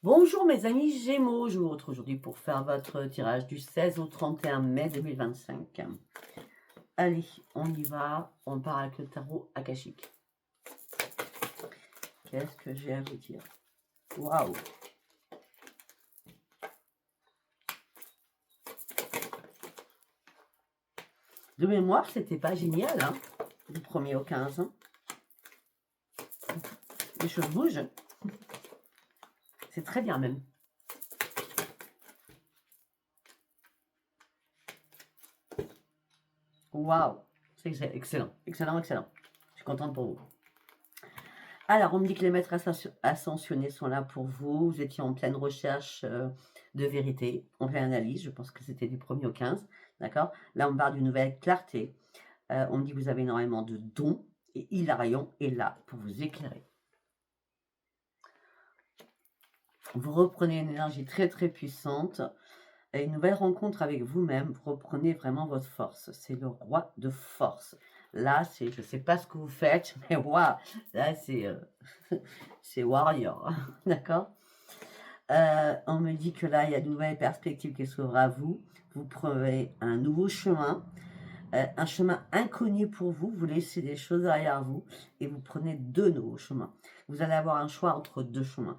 Bonjour mes amis Gémeaux, je vous retrouve aujourd'hui pour faire votre tirage du 16 au 31 mai 2025. Allez, on y va, on part avec le tarot akashique. Qu'est-ce que j'ai à vous dire? Waouh! De mémoire, c'était pas génial, hein, du 1er au 15. Hein. Les choses bougent. C'est très bien même. Waouh! C'est excellent, excellent, excellent. Je suis contente pour vous. Alors, on me dit que les maîtres ascensionnés sont là pour vous. Vous étiez en pleine recherche de vérité, en pleine analyse. Je pense que c'était du 1er au 15. D'accord? Là, on parle d'une nouvelle clarté. On me dit que vous avez énormément de dons. Et Hilarion est là pour vous éclairer. Vous reprenez une énergie très, très puissante. Et une nouvelle rencontre avec vous-même. Vous reprenez vraiment votre force. C'est le roi de force. Là, c'est, je ne sais pas ce que vous faites, mais waouh, là, c'est warrior. D'accord? On me dit que là, il y a de nouvelles perspectives qui s'ouvrent à vous. Vous prenez un nouveau chemin, un chemin inconnu pour vous. Vous laissez des choses derrière vous et vous prenez deux nouveaux chemins. Vous allez avoir un choix entre deux chemins.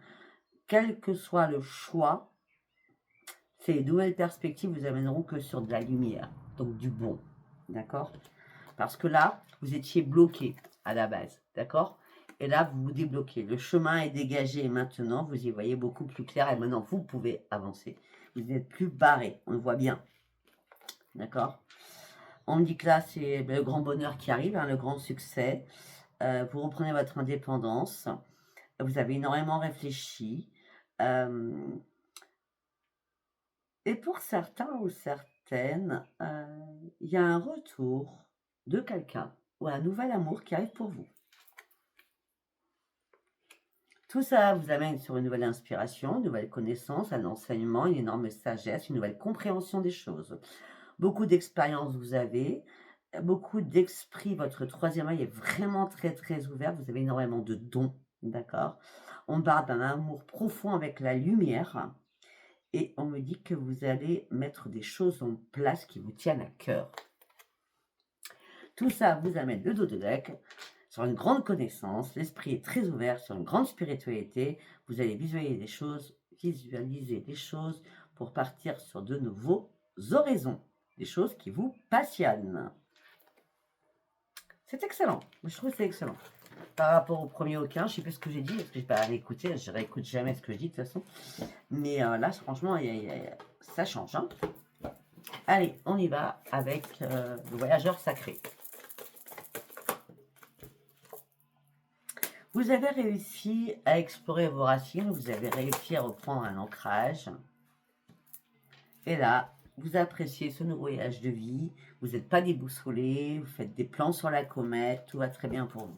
Quel que soit le choix, ces nouvelles perspectives vous amèneront que sur de la lumière, donc du bon. D'accord? Parce que là, vous étiez bloqué à la base. D'accord? Et là, vous vous débloquez. Le chemin est dégagé et maintenant, vous y voyez beaucoup plus clair. Et maintenant, vous pouvez avancer. Vous n'êtes plus barré. On le voit bien. D'accord? On me dit que là, c'est le grand bonheur qui arrive, hein, le grand succès. Vous reprenez votre indépendance. Vous avez énormément réfléchi. Et pour certains ou certaines, il y a un retour de quelqu'un ou un nouvel amour qui arrive pour vous. Tout ça vous amène sur une nouvelle inspiration, une nouvelle connaissance, un enseignement, une énorme sagesse, une nouvelle compréhension des choses. Beaucoup d'expérience vous avez, beaucoup d'esprit, votre troisième œil est vraiment très très ouvert, vous avez énormément de dons, d'accord? On parle d'un amour profond avec la lumière et on me dit que vous allez mettre des choses en place qui vous tiennent à cœur. Tout ça vous amène le dos de deck sur une grande connaissance, l'esprit est très ouvert sur une grande spiritualité, vous allez visualiser des choses pour partir sur de nouveaux horizons, des choses qui vous passionnent. C'est excellent, je trouve que c'est excellent. Par rapport au premier au 15, je ne sais pas ce que j'ai dit, parce que je n'ai pas réécouté, je ne réécoute jamais ce que je dis de toute façon. Mais là, franchement, ça change. Hein. Allez, on y va avec le voyageur sacré. Vous avez réussi à explorer vos racines, vous avez réussi à reprendre un ancrage. Et là, vous appréciez ce nouveau voyage de vie, vous n'êtes pas déboussolé, vous faites des plans sur la comète, tout va très bien pour vous.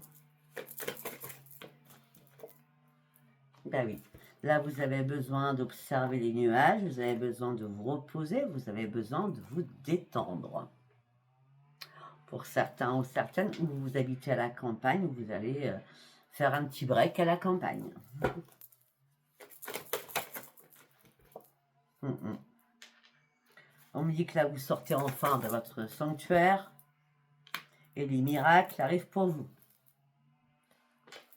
Ben oui, là vous avez besoin d'observer les nuages, vous avez besoin de vous reposer, vous avez besoin de vous détendre. Pour certains ou certaines, où vous habitez à la campagne, vous allez faire un petit break à la campagne. On me dit que là, vous sortez enfin de votre sanctuaire et les miracles arrivent pour vous.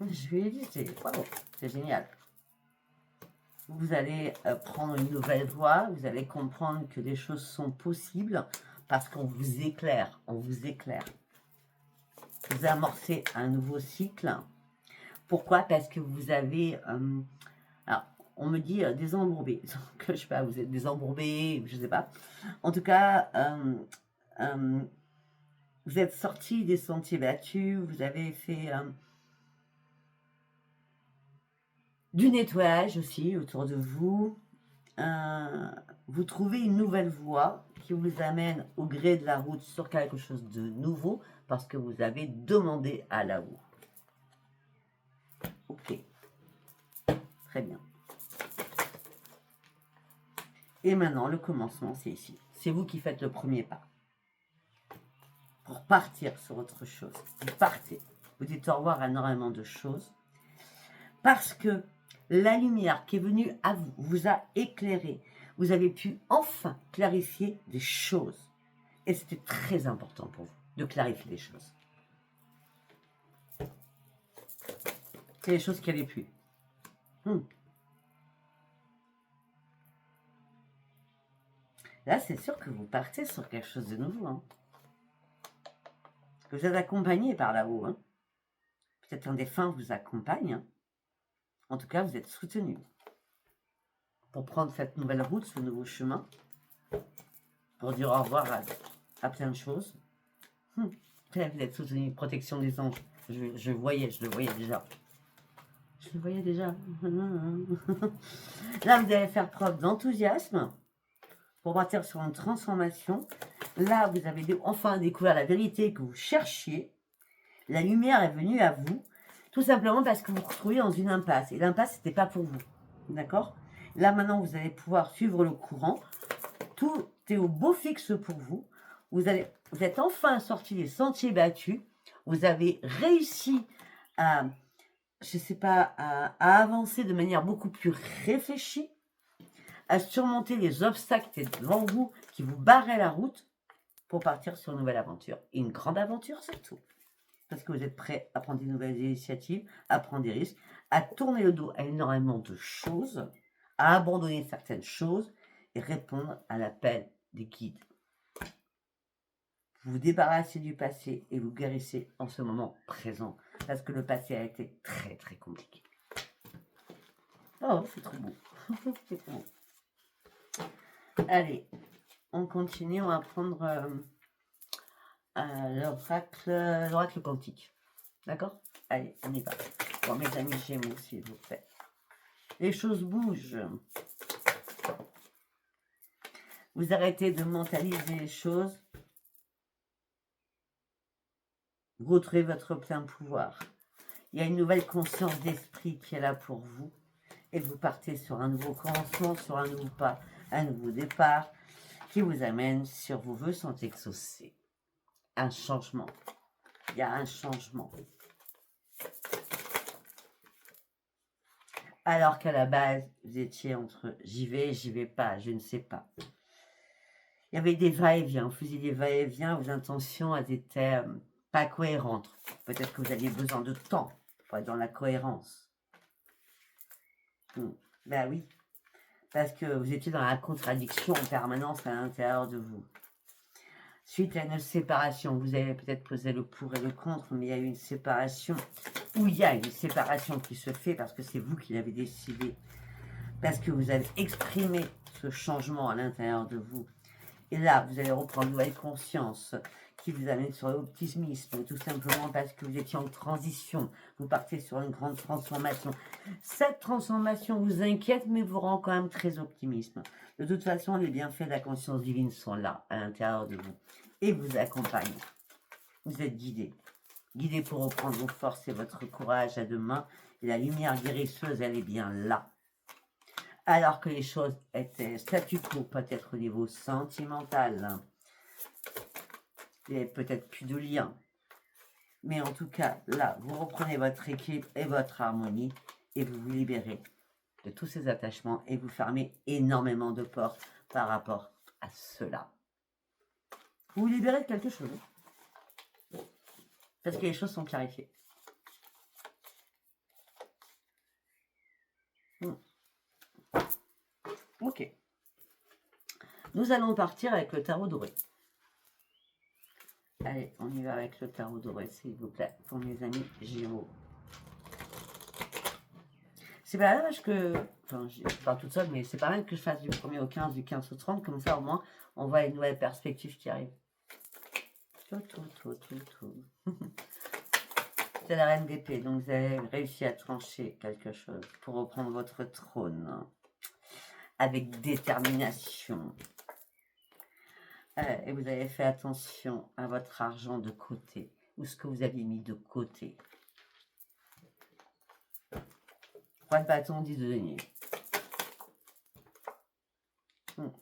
Je lui ai dit, c'est génial. Vous allez prendre une nouvelle voie, vous allez comprendre que des choses sont possibles parce qu'on vous éclaire, on vous éclaire. Vous amorcez un nouveau cycle. Pourquoi? Parce que vous avez... alors, on me dit désembourbé. Donc, je sais pas, vous êtes désembourbé, je sais pas. En tout cas, vous êtes sorti des sentiers battus, vous avez fait du nettoyage aussi autour de vous. Vous trouvez une nouvelle voie qui vous amène au gré de la route sur quelque chose de nouveau parce que vous avez demandé à la roue. Ok, très bien. Et maintenant, le commencement, c'est ici. C'est vous qui faites le premier pas. Pour partir sur autre chose. Vous partez. Vous dites au revoir à énormément de choses. Parce que La lumière qui est venue à vous vous a éclairé. Vous avez pu enfin clarifier des choses. Et c'était très important pour vous de clarifier des choses. C'est les choses qui n'allaient plus. Là, c'est sûr que vous partez sur quelque chose de nouveau. Hein. Vous êtes accompagné par là-haut. Hein. Peut-être un défunt vous accompagne. Hein. En tout cas, vous êtes soutenu pour prendre cette nouvelle route, ce nouveau chemin, pour dire au revoir à plein de choses. Là, vous êtes soutenu, protection des anges. Je le voyais déjà. Je le voyais déjà. Là, vous allez faire preuve d'enthousiasme pour partir sur une transformation. Là, vous avez enfin découvert la vérité que vous cherchiez. La lumière est venue à vous, tout simplement parce que vous vous retrouvez dans une impasse. Et l'impasse, c'était pas pour vous. D'accord? Là, maintenant, vous allez pouvoir suivre le courant. Tout est au beau fixe pour vous. Vous êtes enfin sorti des sentiers battus. Vous avez réussi à, je sais pas, à avancer de manière beaucoup plus réfléchie, à surmonter les obstacles qui étaient devant vous, qui vous barraient la route pour partir sur une nouvelle aventure. Et une grande aventure surtout. Parce que vous êtes prêt à prendre des nouvelles initiatives, à prendre des risques, à tourner le dos à énormément de choses, à abandonner certaines choses et répondre à l'appel des guides. Vous vous débarrassez du passé et vous guérissez en ce moment présent. Parce que le passé a été très très compliqué. Oh, c'est trop beau. C'est trop beau. Allez, on continue, on va prendre l'oracle quantique. D'accord? Allez, on y va. Pour mes amis Gémeaux, s'il vous plaît. Les choses bougent. Vous arrêtez de mentaliser les choses. Vous retrouvez votre plein pouvoir. Il y a une nouvelle conscience d'esprit qui est là pour vous. Et vous partez sur un nouveau commencement, sur un nouveau pas, un nouveau départ qui vous amène sur vos vœux sont exaucés. Un changement. Il y a un changement. Alors qu'à la base, vous étiez entre j'y vais pas, je ne sais pas. Il y avait des va-et-vient, vous faisiez des va-et-vient, vos intentions elles étaient pas cohérentes. Peut-être que vous aviez besoin de temps pour être dans la cohérence. Ben oui, parce que vous étiez dans la contradiction en permanence à l'intérieur de vous. Suite à une séparation, vous avez peut-être posé le pour et le contre, mais il y a eu une séparation, ou il y a une séparation qui se fait parce que c'est vous qui l'avez décidé, parce que vous avez exprimé ce changement à l'intérieur de vous. Et là, vous allez reprendre une nouvelle conscience qui vous amène sur l'optimisme, tout simplement parce que vous étiez en transition. Vous partez sur une grande transformation. Cette transformation vous inquiète, mais vous rend quand même très optimiste. De toute façon, les bienfaits de la conscience divine sont là, à l'intérieur de vous, et vous accompagnent. Vous êtes guidés. Guidés pour reprendre vos forces et votre courage à deux mains. Et la lumière guérisseuse, elle est bien là. Alors que les choses étaient statu quo, peut-être au niveau sentimental. Il n'y avait peut-être plus de lien. Mais en tout cas, là, vous reprenez votre équilibre et votre harmonie et vous vous libérez de tous ces attachements et vous fermez énormément de portes par rapport à cela. Vous vous libérez de quelque chose. Parce que les choses sont clarifiées. Ok. Nous allons partir avec le tarot doré. Allez, on y va avec le tarot doré, s'il vous plaît, pour mes amis Gémeaux. C'est pas dommage que, enfin, je parle toute seule, mais c'est pas mal que je fasse du 1er au 15, du 15 au 30, comme ça au moins, on voit une nouvelle perspective qui arrive. C'est la reine d'épée, donc vous avez réussi à trancher quelque chose pour reprendre votre trône avec détermination. Et vous avez fait attention à votre argent de côté, ou ce que vous aviez mis de côté. 3 de bâton, 10 de denier.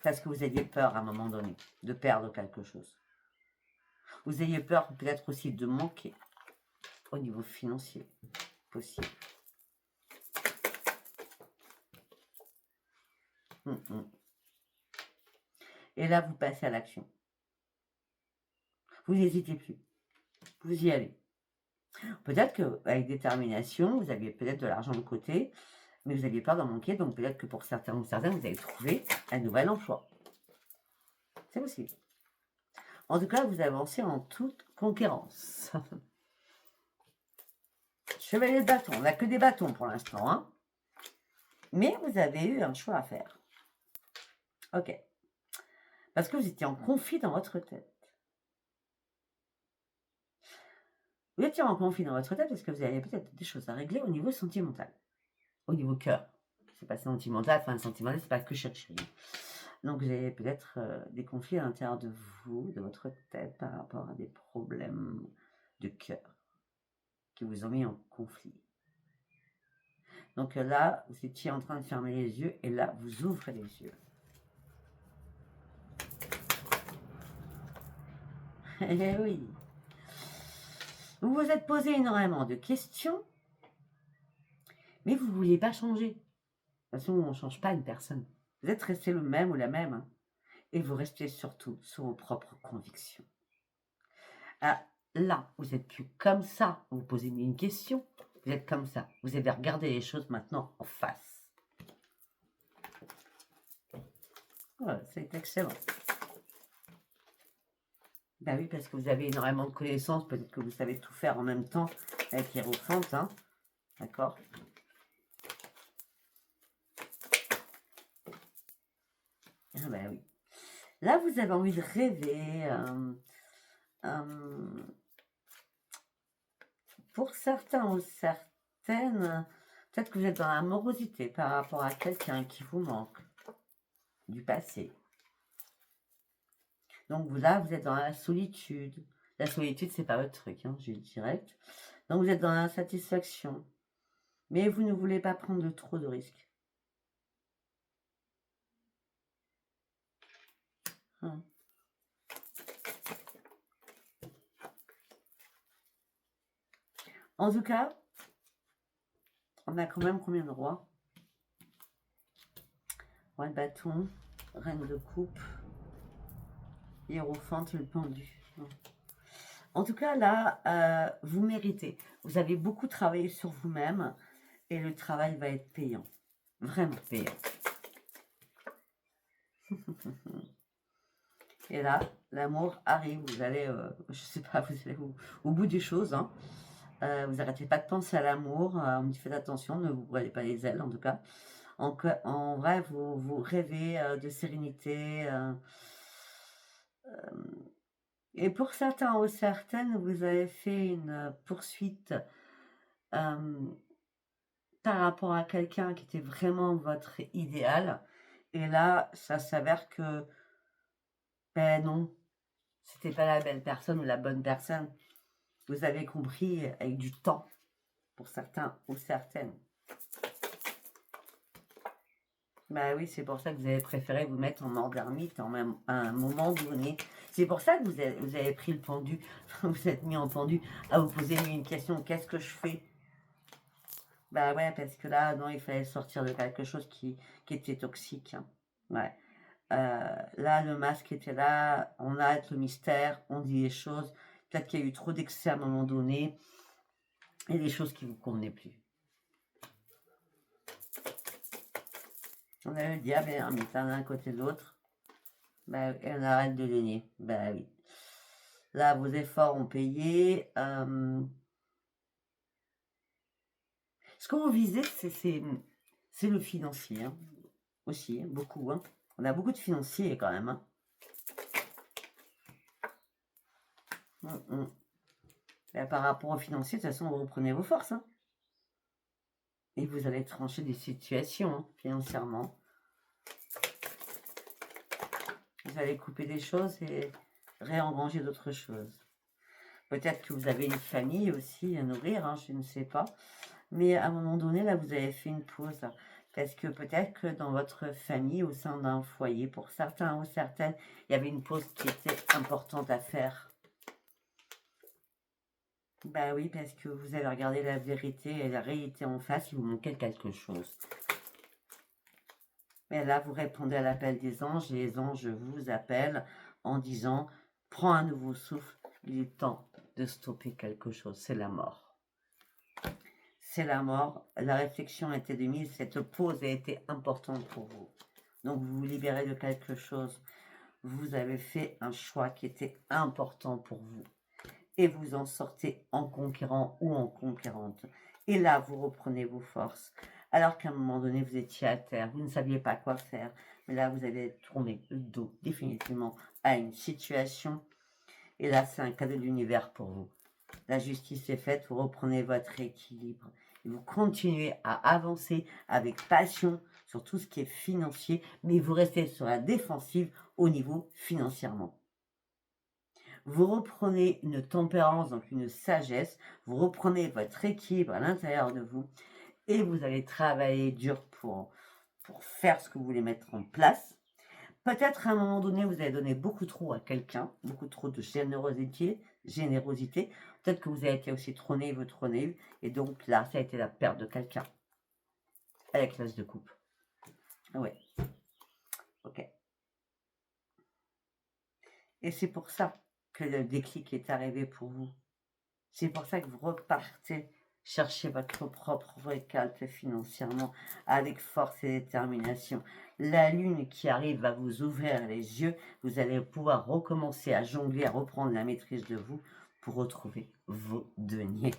Parce que vous aviez peur à un moment donné de perdre quelque chose. Vous ayez peur peut-être aussi de manquer au niveau financier. Possible. Et là, vous passez à l'action. Vous n'hésitez plus. Vous y allez. Peut-être qu'avec détermination, vous aviez peut-être de l'argent de côté, mais vous aviez peur d'en manquer, donc peut-être que pour certains ou certaines, vous avez trouvé un nouvel emploi. C'est possible. En tout cas, vous avancez en toute conquérance. Chevalier de bâton, on n'a que des bâtons pour l'instant, hein. Mais vous avez eu un choix à faire. Ok. Parce que vous étiez en conflit dans votre tête. Vous étiez en conflit dans votre tête parce que vous avez peut-être des choses à régler au niveau sentimental. Au niveau cœur. C'est pas sentimental, enfin sentimental, c'est pas que chercher. Donc vous avez peut-être des conflits à l'intérieur de vous, de votre tête, par rapport à des problèmes de cœur qui vous ont mis en conflit. Donc là, vous étiez en train de fermer les yeux et là, vous ouvrez les yeux. Eh oui. Vous vous êtes posé énormément de questions, mais vous ne vouliez pas changer. De toute façon, on ne change pas une personne. Vous êtes resté le même ou la même. Hein, et vous restez surtout sur vos propres convictions. Ah, là, vous n'êtes plus comme ça. Vous posez une question, vous êtes comme ça. Vous avez regardé les choses maintenant en face. Voilà, c'est excellent. Ben oui, parce que vous avez énormément de connaissances. Peut-être que vous savez tout faire en même temps avec Hiérophante. Hein. D'accord. Ah ben oui. Là, vous avez envie de rêver. Pour certains ou certaines, peut-être que vous êtes dans l'amorosité par rapport à quelqu'un qui vous manque du passé. Donc là, vous êtes dans la solitude. La solitude, c'est pas votre truc, hein, je le direct. Donc vous êtes dans l'insatisfaction. Mais vous ne voulez pas prendre trop de risques. Hein. En tout cas, on a quand même combien de rois? Roi de bâton, reine de coupe, hiérophante et le pendu. En tout cas, là, vous méritez. Vous avez beaucoup travaillé sur vous-même et le travail va être payant. Vraiment payant. Et là, l'amour arrive. Vous allez, je sais pas, vous allez au bout des choses. Hein. Vous n'arrêtez pas de penser à l'amour. On dit faites attention, ne vous brûlez pas les ailes en tout cas. En vrai, vous rêvez de sérénité. Et pour certains ou certaines, vous avez fait une poursuite par rapport à quelqu'un qui était vraiment votre idéal. Et là, ça s'avère que, ben non, c'était pas la belle personne ou la bonne personne. Vous avez compris avec du temps, pour certains ou certaines. Bah oui, c'est pour ça que vous avez préféré vous mettre en mort d'ermite à un moment donné. C'est pour ça que vous avez pris le pendu, vous êtes mis en pendu à vous poser une question, qu'est-ce que je fais? Bah ouais, parce que là, non, il fallait sortir de quelque chose qui était toxique. Hein. Ouais. Là, le masque était là, on arrête le mystère, on dit les choses. Peut-être qu'il y a eu trop d'excès à un moment donné et des choses qui ne vous convenaient plus. On a le diable et l'ermite l'un d'un côté de l'autre. Bah, et on arrête de le nier. Bah oui. Là, vos efforts ont payé. Ce que vous visez, c'est le financier. Hein. Aussi, hein, beaucoup. Hein. On a beaucoup de financiers quand même. Hein. Et par rapport aux financiers, de toute façon, vous reprenez vos forces. Hein. Et vous allez trancher des situations hein, financièrement. Vous allez couper des choses et réengranger d'autres choses. Peut-être que vous avez une famille aussi à nourrir, hein, je ne sais pas. Mais à un moment donné, là, vous avez fait une pause. Parce que peut-être que dans votre famille, au sein d'un foyer, pour certains ou certaines, il y avait une pause qui était importante à faire. Bah oui, parce que vous avez regardé la vérité et la réalité en face, il vous manquait quelque chose. Mais là, vous répondez à l'appel des anges et les anges vous appellent en disant: prends un nouveau souffle, il est temps de stopper quelque chose, c'est la mort. C'est la mort. La réflexion a été mise, cette pause a été importante pour vous. Donc vous vous libérez de quelque chose. Vous avez fait un choix qui était important pour vous. Et vous en sortez en conquérant ou en conquérante. Et là, vous reprenez vos forces. Alors qu'à un moment donné, vous étiez à terre, vous ne saviez pas quoi faire. Mais là, vous avez tourné le dos définitivement à une situation. Et là, c'est un cadeau de l'univers pour vous. La justice est faite, vous reprenez votre équilibre. Et vous continuez à avancer avec passion sur tout ce qui est financier, mais vous restez sur la défensive au niveau financièrement. Vous reprenez une tempérance, donc une sagesse, vous reprenez votre équilibre à l'intérieur de vous et vous allez travailler dur pour faire ce que vous voulez mettre en place. Peut-être à un moment donné, vous avez donné beaucoup trop à quelqu'un, beaucoup trop de générosité. Peut-être que vous avez été aussi trôné, et donc là, ça a été la perte de quelqu'un avec l'as de coupe. Ouais, ok. Et c'est pour ça que le déclic est arrivé pour vous. C'est pour ça que vous repartez chercher votre propre récolte financièrement avec force et détermination. La lune qui arrive va vous ouvrir les yeux. Vous allez pouvoir recommencer à jongler, à reprendre la maîtrise de vous pour retrouver vos deniers.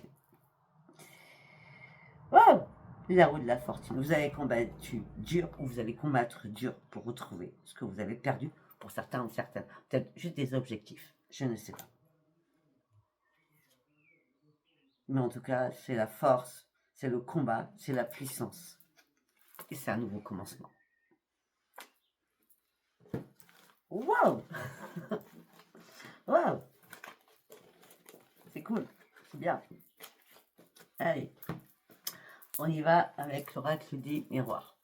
Wow! La roue de la fortune. Vous avez combattu dur ou vous allez combattre dur pour retrouver ce que vous avez perdu pour certains ou certaines. Peut-être juste des objectifs. Je ne sais pas. Mais en tout cas, c'est la force, c'est le combat, c'est la puissance. Et c'est un nouveau commencement. Waouh! Waouh! C'est cool, c'est bien. Allez, on y va avec l'oracle des miroirs.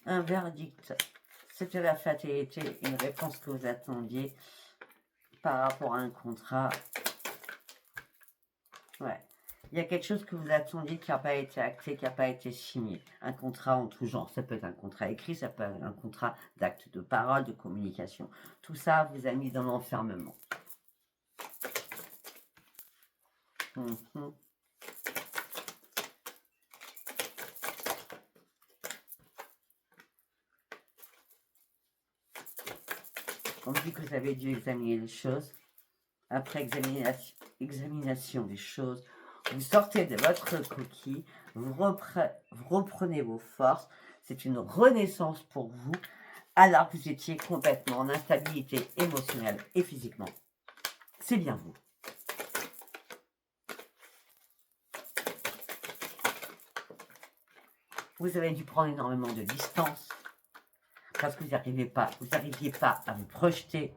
Un verdict. C'était la fatalité, une réponse que vous attendiez par rapport à un contrat. Ouais. Il y a quelque chose que vous attendiez qui n'a pas été acté, qui n'a pas été signé. Un contrat en tout genre. Ça peut être un contrat écrit, ça peut être un contrat d'acte de parole, de communication. Tout ça vous a mis dans l'enfermement. On dit que vous avez dû examiner les choses. Après examination des choses, vous sortez de votre coquille, vous reprenez vos forces. C'est une renaissance pour vous, alors que vous étiez complètement en instabilité émotionnelle et physiquement. C'est bien vous. Vous avez dû prendre énormément de distance parce que vous n'arriviez pas à vous projeter.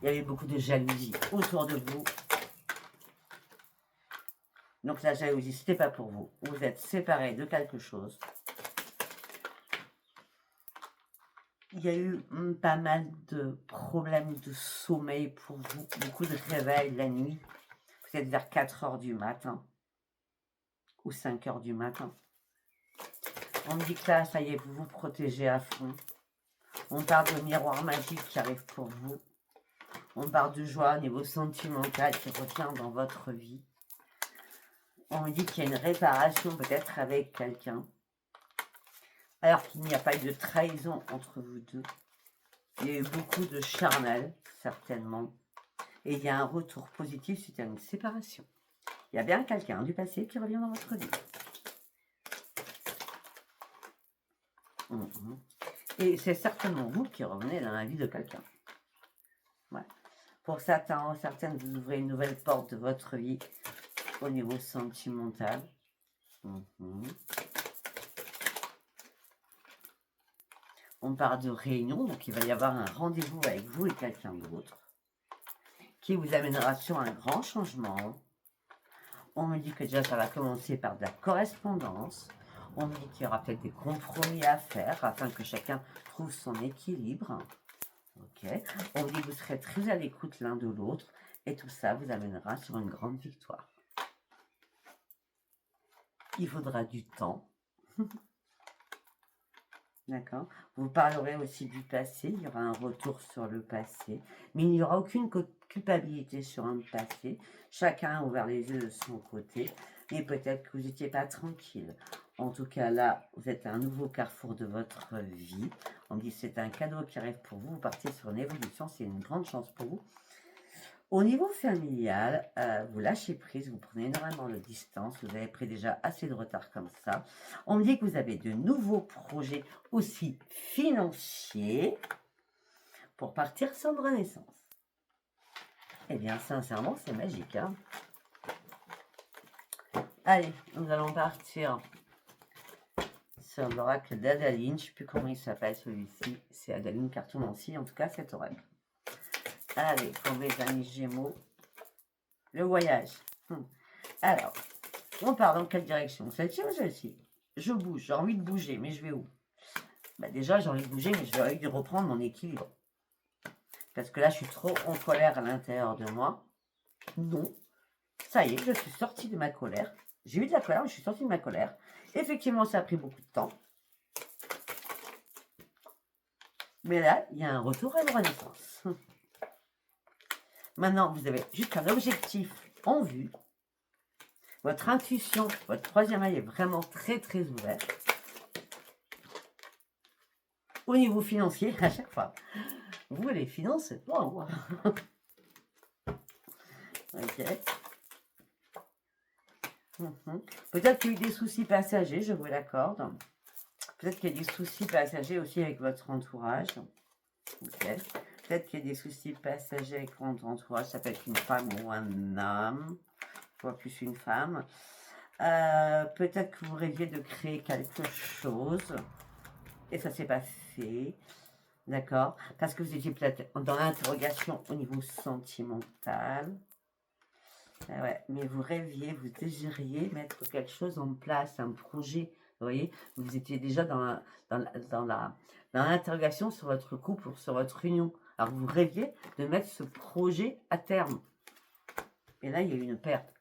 Il y avait beaucoup de jalousie autour de vous. Donc la jalousie, ce n'était pas pour vous. Vous êtes séparés de quelque chose. Il y a eu pas mal de problèmes de sommeil pour vous. Beaucoup de réveils la nuit. Vous êtes vers 4 heures du matin. Ou 5 heures du matin. On me dit que là, ça y est, vous vous protégez à fond. On parle de miroir magique qui arrive pour vous. On parle de joie au niveau sentimental qui revient dans votre vie. On me dit qu'il y a une réparation peut-être avec quelqu'un. Alors qu'il n'y a pas eu de trahison entre vous deux. Il y a eu beaucoup de charnel, certainement. Et il y a un retour positif suite à une séparation. Il y a bien quelqu'un du passé qui revient dans votre vie. Et c'est certainement vous qui revenez dans la vie de quelqu'un. Ouais. Pour certains, certaines, vous ouvrez une nouvelle porte de votre vie au niveau sentimental. On parle de réunion, donc il va y avoir un rendez-vous avec vous et quelqu'un d'autre qui vous amènera sur un grand changement. On me dit que déjà ça va commencer par de la correspondance. On me dit qu'il y aura peut-être des compromis à faire afin que chacun trouve son équilibre. Ok. On me dit que vous serez très à l'écoute l'un de l'autre et tout ça vous amènera sur une grande victoire. Il faudra du temps. D'accord. Vous parlerez aussi du passé. Il y aura un retour sur le passé. Mais il n'y aura aucune culpabilité sur un passé. Chacun a ouvert les yeux de son côté. Mais peut-être que vous n'étiez pas tranquille. En tout cas, là, vous êtes à un nouveau carrefour de votre vie. On me dit que c'est un cadeau qui arrive pour vous. Vous partez sur une évolution. C'est une grande chance pour vous. Au niveau familial, vous lâchez prise, vous prenez énormément de distance, vous avez pris déjà assez de retard comme ça. On me dit que vous avez de nouveaux projets aussi financiers pour partir sur une renaissance. Eh bien, sincèrement, c'est magique, hein. Allez, nous allons partir sur l'oracle d'Adaline. Je ne sais plus comment il s'appelle celui-ci. C'est Adaline Cartomancie, en tout cas, cet oracle. Allez, pour mes amis Gémeaux, le voyage. Alors, on part dans quelle direction? Celle-ci ou celle-ci? Je bouge, j'ai envie de bouger, mais je vais où? Bah déjà, j'ai envie de bouger, mais je vais envie de reprendre mon équilibre. Parce que là, je suis trop en colère à l'intérieur de moi. Non. Ça y est, je suis sortie de ma colère. J'ai eu de la colère, mais je suis sortie de ma colère. Effectivement, ça a pris beaucoup de temps. Mais là, il y a un retour à une renaissance. Maintenant, vous avez juste un objectif en vue. Votre intuition, votre troisième œil est vraiment très, très ouvert. Au niveau financier, à chaque fois, vous, les finances, c'est pas moi. Ok. Peut-être qu'il y a eu des soucis passagers, je vous l'accorde. Peut-être qu'il y a des soucis passagers aussi avec votre entourage. Ok. Peut-être qu'il y a des soucis passagers avec votre entourage. Ça peut être une femme ou un homme. Je vois plus une femme. Peut-être que vous rêviez de créer quelque chose. Et ça ne s'est pas fait. D'accord? Parce que vous étiez peut-être dans l'interrogation au niveau sentimental. Ouais, mais vous rêviez, vous désiriez mettre quelque chose en place, un projet. Vous voyez, vous étiez déjà dans l'interrogation sur votre couple ou sur votre union. Alors vous rêviez de mettre ce projet à terme. Et là, il y a eu une perte.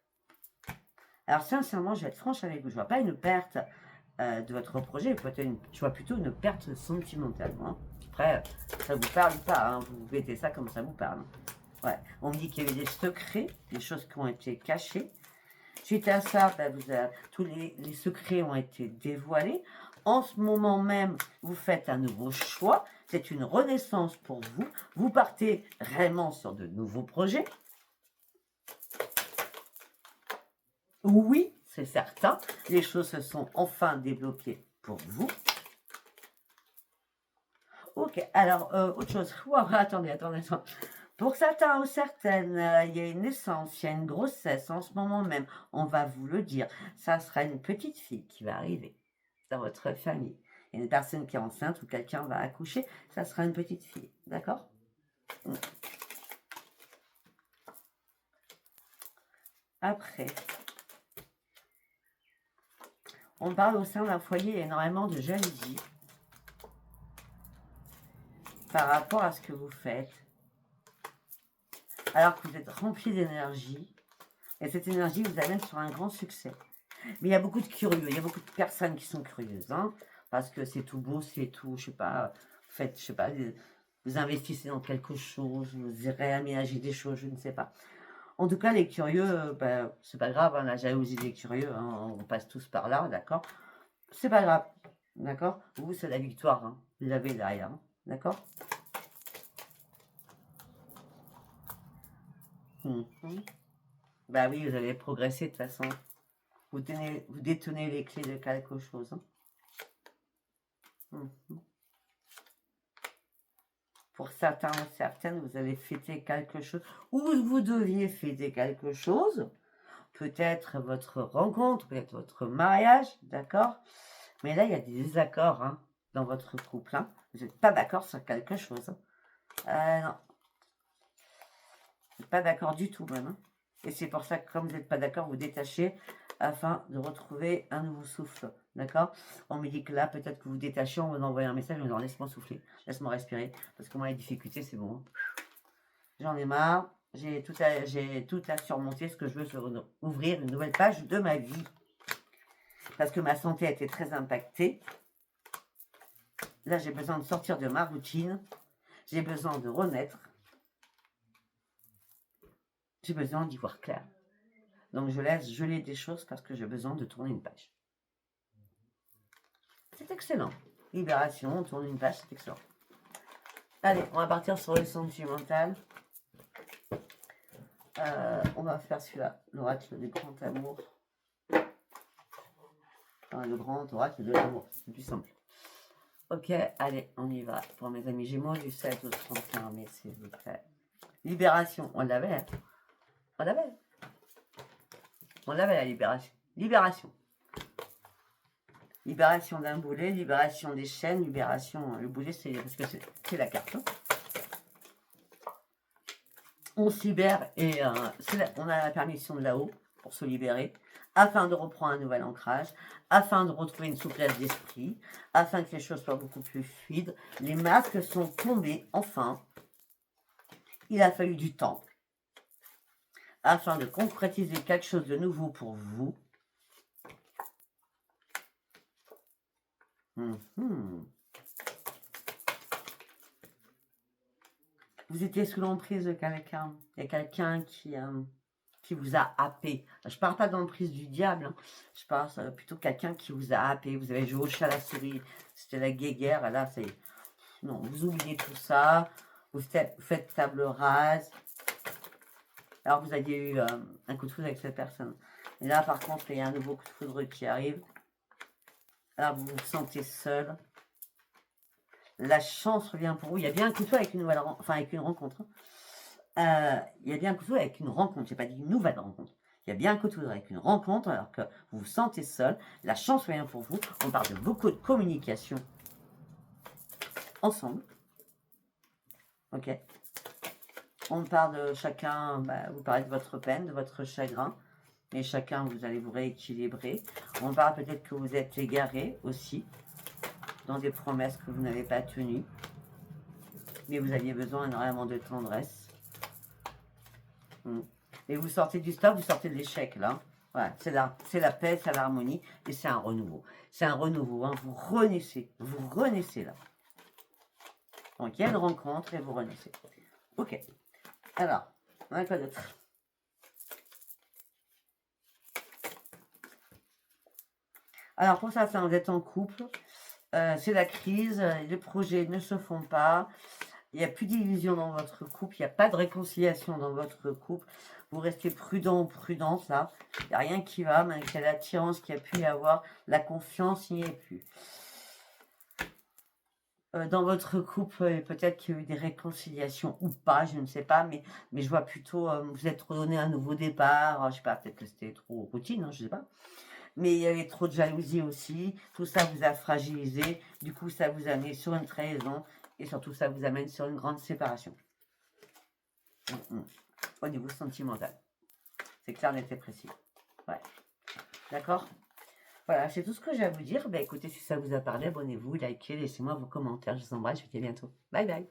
Alors sincèrement, je vais être franche avec vous. Je ne vois pas une perte de votre projet. Je vois plutôt une perte sentimentale. Hein. Après, ça ne vous parle pas. Hein. Vous mettez ça comme ça vous parle. Ouais. On me dit qu'il y a eu des secrets, des choses qui ont été cachées. Suite à ça, tous les secrets ont été dévoilés. En ce moment même, vous faites un nouveau choix. C'est une renaissance pour vous. Vous partez réellement sur de nouveaux projets. Oui, c'est certain. Les choses se sont enfin débloquées pour vous. Ok, alors, autre chose. Wow, attendez. Pour certains ou certaines, il y a une naissance, il y a une grossesse en ce moment même. On va vous le dire. Ça sera une petite fille qui va arriver dans votre famille. Il y a une personne qui est enceinte ou quelqu'un va accoucher. Ça sera une petite fille. D'accord? Après, on parle au sein d'un foyer, il y a énormément de jalousie par rapport à ce que vous faites. Alors que vous êtes rempli d'énergie, et cette énergie vous amène sur un grand succès. Mais il y a beaucoup de curieux, il y a beaucoup de personnes qui sont curieuses, hein, parce que c'est tout beau, c'est tout, je sais pas, faites, je sais pas, vous investissez dans quelque chose, vous irez aménager des choses, je ne sais pas. En tout cas, les curieux, c'est pas grave, hein, la jalousie des curieux, hein, on passe tous par là, d'accord? C'est pas grave, d'accord? Vous, c'est la victoire, hein, vous l'avez derrière, hein, d'accord? Bah oui, vous allez progresser de toute façon. Vous détenez les clés de quelque chose. Hein. Pour certains ou certaines, vous allez fêter quelque chose, ou vous deviez fêter quelque chose, peut-être votre rencontre, peut-être votre mariage, d'accord? Mais là, il y a des désaccords hein, dans votre couple. Hein. Vous n'êtes pas d'accord sur quelque chose. Non, vous n'êtes pas d'accord du tout même. Hein. Et c'est pour ça que comme vous n'êtes pas d'accord, vous détachez afin de retrouver un nouveau souffle. D'accord? On me dit que là, peut-être que vous détachez, on va envoyer un message, on dit laisse-moi souffler, laisse-moi respirer, parce que moi, les difficultés, c'est bon. J'en ai marre, j'ai tout à surmonter, ce que je veux, c'est ouvrir une nouvelle page de ma vie. parce que ma santé a été très impactée. Là, j'ai besoin de sortir de ma routine. J'ai besoin de renaître. J'ai besoin d'y voir clair. Donc, je laisse geler des choses parce que j'ai besoin de tourner une page. C'est excellent. Libération, on tourne une page, c'est excellent. Allez, on va partir sur le sentimental. On va faire celui-là, l'oracle du grand amour. Enfin, le grand oracle de l'amour, c'est plus simple. Ok, allez, on y va. Pour mes amis Gémeaux, du 7 au 31 mai, s'il vous plaît. Libération, on l'avait. Hein. On l'avait. On l'avait la libération. Libération. Libération d'un boulet, libération des chaînes, libération. Le boulet, c'est parce que c'est la carte. Hein. On se libère et on a la permission de là-haut pour se libérer, afin de reprendre un nouvel ancrage, afin de retrouver une souplesse d'esprit, afin que les choses soient beaucoup plus fluides. Les masques sont tombés, enfin. Il a fallu du temps afin de concrétiser quelque chose de nouveau pour vous. Vous étiez sous l'emprise de quelqu'un. Il y a quelqu'un qui vous a happé. Je ne parle pas d'emprise du diable. Hein. Je parle plutôt quelqu'un qui vous a happé. Vous avez joué au chat à la souris. C'était la guéguerre. Là, c'est... Non, vous oubliez tout ça. Vous faites table rase. Alors, vous aviez eu un coup de foudre avec cette personne. Et là, par contre, il y a un nouveau coup de foudre qui arrive. Alors, vous vous sentez seul. La chance revient pour vous. Il y a bien un coup de foudre avec une avec une rencontre. Il y a bien un coup de foudre avec une rencontre. Je n'ai pas dit une nouvelle rencontre. Il y a bien un coup de foudre avec une rencontre alors que vous vous sentez seul. La chance revient pour vous. On parle de beaucoup de communication ensemble. Ok. On parle de chacun, vous parlez de votre peine, de votre chagrin. Mais chacun, vous allez vous rééquilibrer. On parle peut-être que vous êtes égaré aussi dans des promesses que vous n'avez pas tenues. Mais vous aviez besoin énormément de tendresse. Et vous sortez du stop, vous sortez de l'échec là. Voilà, c'est la paix, c'est l'harmonie et c'est un renouveau. C'est un renouveau, hein. Vous renaissez là. Donc il y a une rencontre et vous renaissez. Ok. Alors, on a quoi d'autre? Alors pour ça, vous êtes en couple. C'est la crise, les projets ne se font pas. Il n'y a plus d'illusion dans votre couple, il n'y a pas de réconciliation dans votre couple. Vous restez prudent ou prudente là. Il n'y a rien qui va, malgré l'attirance qu'il y a pu y avoir. La confiance n'y est plus. Dans votre couple, peut-être qu'il y a eu des réconciliations ou pas, je ne sais pas, mais je vois plutôt, vous êtes redonné un nouveau départ, je ne sais pas, peut-être que c'était trop routine, hein, je ne sais pas. Mais il y avait trop de jalousie aussi, tout ça vous a fragilisé, du coup ça vous a mis sur une trahison, et surtout ça vous amène sur une grande séparation. Au niveau sentimental. C'est clair, net et précis. Ouais. D'accord ? Voilà, c'est tout ce que j'ai à vous dire. Écoutez, si ça vous a parlé, abonnez-vous, likez, laissez-moi vos commentaires. Je vous embrasse, je vous dis à bientôt. Bye bye.